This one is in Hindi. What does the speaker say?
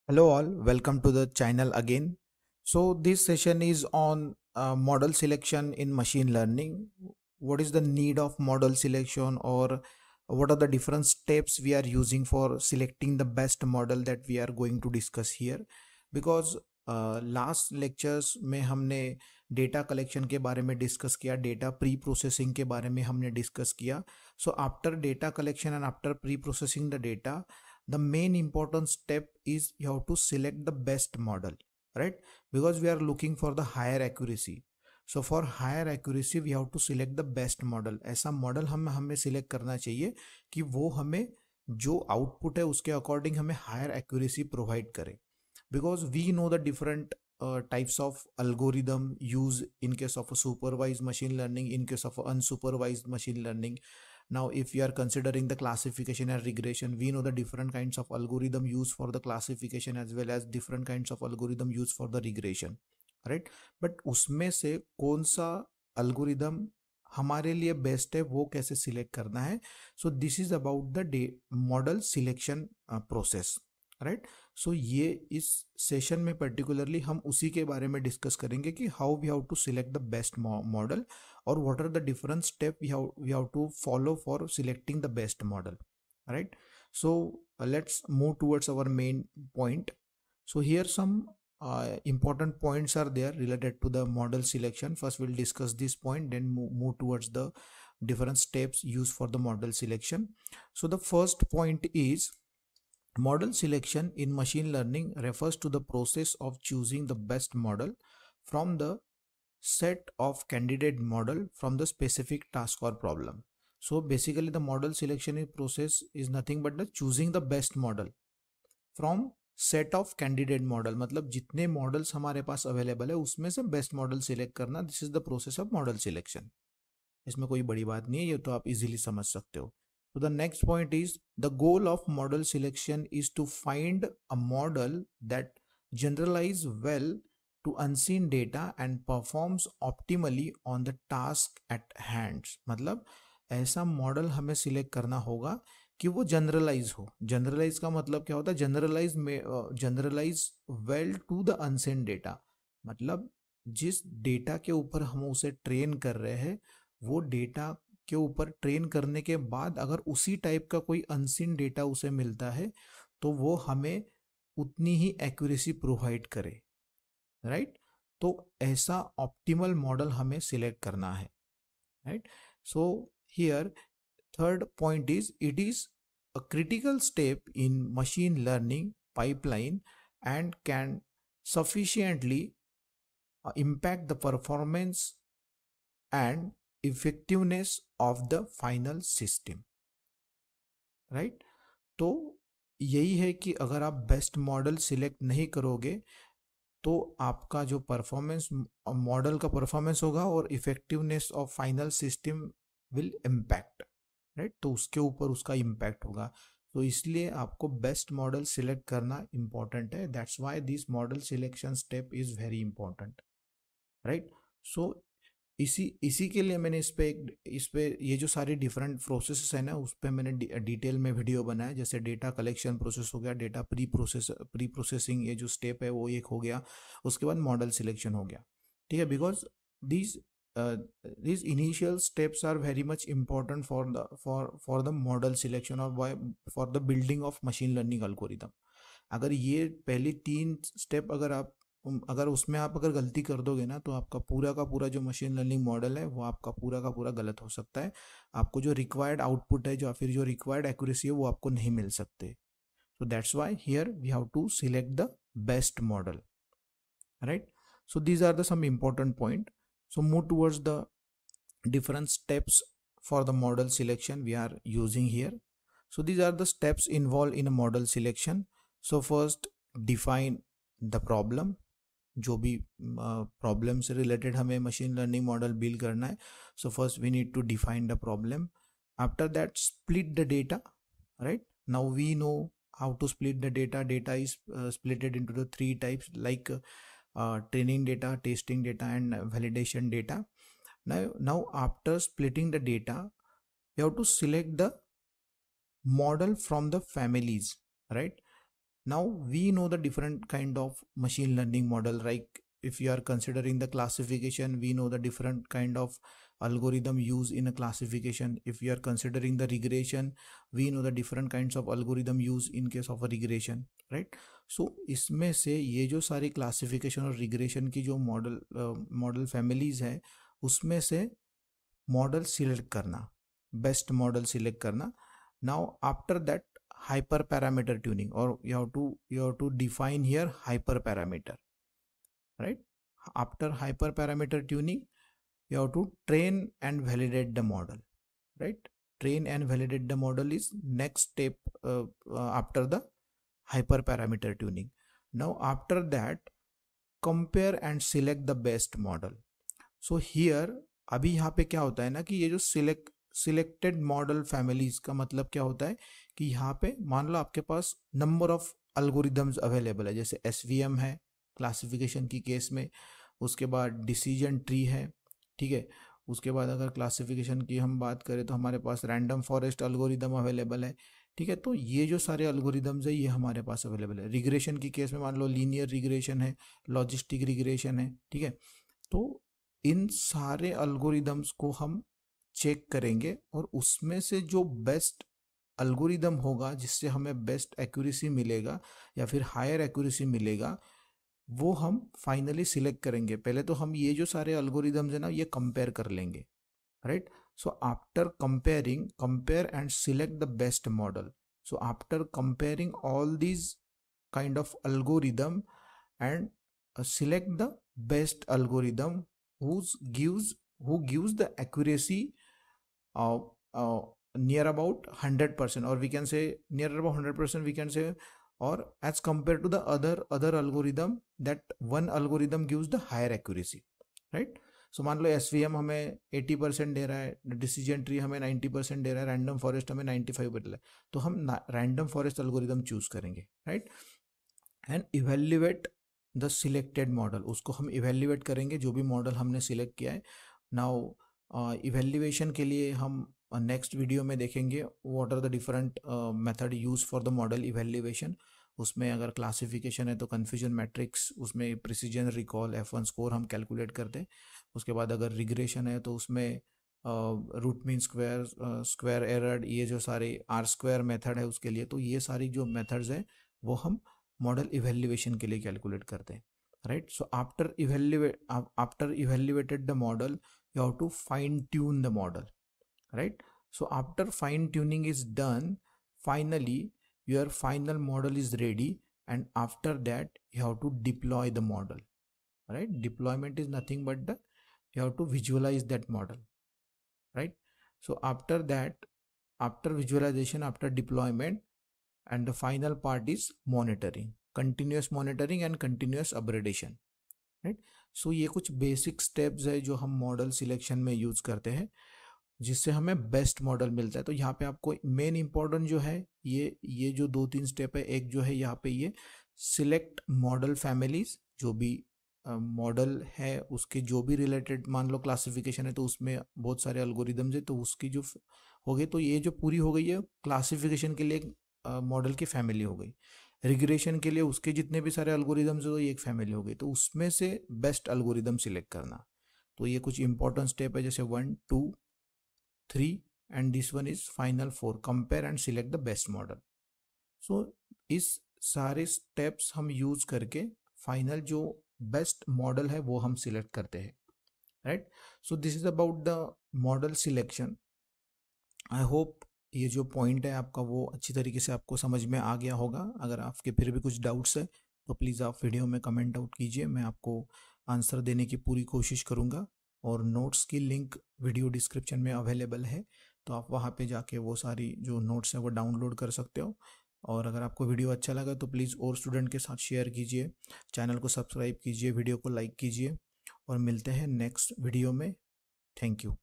Hello all, welcome to the channel again. So this session is on model selection in machine learning. What is the need of model selection, or what are the different steps we are using for selecting the best model that we are going to discuss here. Because last lectures में हमने डेटा कलेक्शन के बारे में डिस्कस किया, डेटा प्री प्रोसेसिंग के बारे में हमने डिस्कस किया. So after data collection and after pre processing the data, the main important step is you have to select the best model, right? Because we are looking for the higher accuracy. So for higher accuracy we have to select the best model. ऐसा मॉडल हमें सिलेक्ट करना चाहिए कि वो हमें जो आउटपुट है उसके अकॉर्डिंग हमें हायर एक्यूरेसी प्रोवाइड करे. Because we know the different types of algorithm used in case of a supervised machine learning, in case of unsupervised machine learning. Now if we are considering the classification and regression, we know the different kinds of algorithm used for the classification as well as different kinds of algorithm used for the regression, right? But उसमें से कौन सा algorithm हमारे लिए बेस्ट है वो कैसे सिलेक्ट करना है. So this is about the model selection process, right? So ये इस सेशन में पर्टिकुलरली हम उसी के बारे में डिस्कस करेंगे कि how we have to select the best model और what are the different step we have to follow for selecting the best model, right? So let's move towards our main point. So here some important points are there related to the model selection. First we'll discuss this point, then move towards the different steps used for the model selection. So the first point is model selection in machine learning refers to the process of choosing the best model from the set of candidate model from the specific task or problem. So basically the model selection process is nothing but the choosing the best model from set of candidate model. मतलब जितने मॉडल्स हमारे पास अवेलेबल है उसमें से बेस्ट मॉडल सिलेक्ट करना. This is the process of model selection. इसमें कोई बड़ी बात नहीं है, ये तो आप इजीली समझ सकते हो. तो the next point is the goal of model selection is to find a model that generalise well to unseen data and performs optimally on the task at hand. मतलब ऐसा मॉडल हमें सिलेक्ट करना होगा कि वो जनरलाइज हो. जनरलाइज का मतलब क्या होता है? Generalise well to the unseen data. मतलब जिस डेटा के ऊपर हम उसे ट्रेन कर रहे हैं वो डेटा के ऊपर ट्रेन करने के बाद अगर उसी टाइप का कोई अनसीन डेटा उसे मिलता है तो वो हमें उतनी ही एक्यूरेसी प्रोवाइड करे, राइट? तो ऐसा ऑप्टिमल मॉडल हमें सिलेक्ट करना है, right? So here third point is it is a critical step in machine learning pipeline and can sufficiently impact the performance and effectiveness of the final system, right? तो यही है कि अगर आप बेस्ट मॉडल सिलेक्ट नहीं करोगे तो आपका जो परफॉर्मेंस मॉडल का परफॉर्मेंस होगा और effectiveness of final system will impact, right? तो उसके ऊपर उसका इम्पैक्ट होगा. तो इसलिए आपको बेस्ट मॉडल सिलेक्ट करना इंपॉर्टेंट है. That's why this model selection step is very important, right? So इसी के लिए मैंने इस पे ये जो सारी डिफरेंट प्रोसेसेस है ना उस पर मैंने डिटेल में वीडियो बनाया. जैसे डेटा कलेक्शन प्रोसेस हो गया, डेटा प्री प्रोसेसिंग ये जो स्टेप है वो एक हो गया, उसके बाद मॉडल सिलेक्शन हो गया, ठीक है? Because these initial steps are very much important for the model selection or for the building of machine learning algorithm. अगर ये पहली 3 स्टेप अगर उसमें आप अगर गलती कर दोगे ना तो आपका पूरा का पूरा जो मशीन लर्निंग मॉडल है वो आपका पूरा का पूरा गलत हो सकता है. आपको जो रिक्वायर्ड आउटपुट है जो फिर जो रिक्वायर्ड एक्यूरेसी है वो आपको नहीं मिल सकते. So that's why here we have to select the best model, right? So these are the some important point. So move towards the different steps for the model selection we are using here. So these are the steps involved in a model selection. So first define the problem. जो भी प्रॉब्लम से रिलेटेड हमें मशीन लर्निंग मॉडल बिल्ड करना है. So first we need to define the problem. After that split the data, right? Now we know how to split the data. Data is splitted into the 3 types like training data, testing data and validation data. Now after splitting the data you have to select the model from the families, right? Now we know the different kind of machine learning model, like if you are considering the classification, we know the different kind of algorithm used in a classification. If you are considering the regression, we know the different kinds of algorithm used in case of a regression, right? So इसमें से ये जो सारी क्लासिफिकेशन और रिग्रेशन की जो मॉडल फैमिलीज है, उसमें से मॉडल सिलेक्ट करना, बेस्ट मॉडल सिलेक्ट करना. Now after that hyperparameter tuning, or you have to define here hyperparameter, right? After hyperparameter tuning, you have to train and validate the model, right? Train and validate the model is next step after the hyperparameter tuning. Now after that, compare and select the best model. So here अभी यहाँ पे क्या होता है ना कि ये जो सिलेक्टेड मॉडल फैमिलीज का मतलब क्या होता है कि यहाँ पे मान लो आपके पास नंबर ऑफ अल्गोरिदम्स अवेलेबल है, जैसे SVM है क्लासिफिकेशन की केस में, उसके बाद डिसीजन ट्री है, ठीक है. उसके बाद अगर क्लासिफिकेशन की हम बात करें तो हमारे पास रैंडम फॉरेस्ट अल्गोरिदम अवेलेबल है, ठीक है. तो ये जो सारे अल्गोरिदम्स है ये हमारे पास अवेलेबल है. रिग्रेशन की केस में मान लो लीनियर रिग्रेशन है, लॉजिस्टिक रिग्रेशन है, ठीक है. तो इन सारे अल्गोरिदम्स को हम चेक करेंगे और उसमें से जो बेस्ट अल्गोरिदम होगा जिससे हमें बेस्ट एक्यूरेसी मिलेगा या फिर हायर एक्यूरेसी मिलेगा, वो हम फाइनली सिलेक्ट करेंगे. पहले तो हम ये जो सारे अल्गोरिदम्स है ना ये कंपेयर कर लेंगे, right. So after comparing, compare and select the best model. So after comparing all these kind of algorithm and select the best algorithm who gives the accuracy near about 100%, or we can say near about 100%, we can say, or as compared to the other algorithm, that one algorithm gives the higher accuracy, right? So मान लो SVM हमें 80% दे रहा है, डिसीजन ट्री हमें 90% दे रहा है, रैंडम फॉरेस्ट हमें 95% दे रहा है, तो हम रैंडम फॉरेस्ट एल्गोरिदम चूज करेंगे, right. And evaluate the selected model, उसको हम इवेल्युएट करेंगे जो भी मॉडल हमने सिलेक्ट किया है. नाउ इवेल्युएशन के लिए हम नेक्स्ट वीडियो में देखेंगे what are the different method use for the model evaluation. उसमें अगर क्लासिफिकेशन है तो कन्फ्यूजन मैट्रिक्स, उसमें प्रिसीजन रिकॉल F1 स्कोर हम कैलकुलेट करते हैं. उसके बाद अगर रिग्रेशन है तो उसमें root mean square, square error, ये जो सारे R² मेथड है उसके लिए. तो ये सारी जो मेथड्स है वो हम मॉडल इवेल्युएशन के लिए कैलकुलेट करते हैं, right. So after evaluated the model, you have to fine tune the model, right. So after fine tuning is done, finally your final model is ready, and after that you have to deploy the model, right. Deployment is nothing but you have to visualize that model, right. So after that, after visualization, after deployment, and the final part is monitoring, continuous monitoring and continuous upgradation, right. So ये कुछ basic steps है जो हम मॉडल सिलेक्शन में यूज करते हैं जिससे हमें बेस्ट मॉडल मिलता है. तो यहाँ पे आपको मेन इंपॉर्टेंट जो है ये जो 2-3 स्टेप है, एक जो है यहाँ पे ये सिलेक्ट मॉडल फैमिलीज, जो भी मॉडल है उसके जो भी रिलेटेड, मान लो क्लासिफिकेशन है तो उसमें बहुत सारे एल्गोरिदम्स है तो उसकी जो हो गई, तो ये जो पूरी हो गई है क्लासिफिकेशन के लिए मॉडल की फैमिली हो गई. रिग्रेशन के लिए उसके जितने भी सारे एल्गोरिदम्स है तो ये एक फैमिली हो गई. तो उसमें से बेस्ट एल्गोरिदम सिलेक्ट करना, तो ये कुछ इंपॉर्टेंट स्टेप है, जैसे 1, 2, 3 and this one is final 4, compare and select the best model. So इस सारे स्टेप्स हम यूज करके फाइनल जो बेस्ट मॉडल है वो हम सिलेक्ट करते हैं, right. So this is about the model selection. I hope ये जो पॉइंट है आपका वो अच्छी तरीके से आपको समझ में आ गया होगा. अगर आपके फिर भी कुछ डाउट्स है तो प्लीज़ आप वीडियो में कमेंट आउट कीजिए, मैं आपको आंसर देने की पूरी कोशिश करूँगा. और नोट्स की लिंक वीडियो डिस्क्रिप्शन में अवेलेबल है, तो आप वहाँ पे जाके वो सारी जो नोट्स है वो डाउनलोड कर सकते हो. और अगर आपको वीडियो अच्छा लगा तो प्लीज़ और स्टूडेंट के साथ शेयर कीजिए, चैनल को सब्सक्राइब कीजिए, वीडियो को लाइक कीजिए, और मिलते हैं नेक्स्ट वीडियो में. Thank you.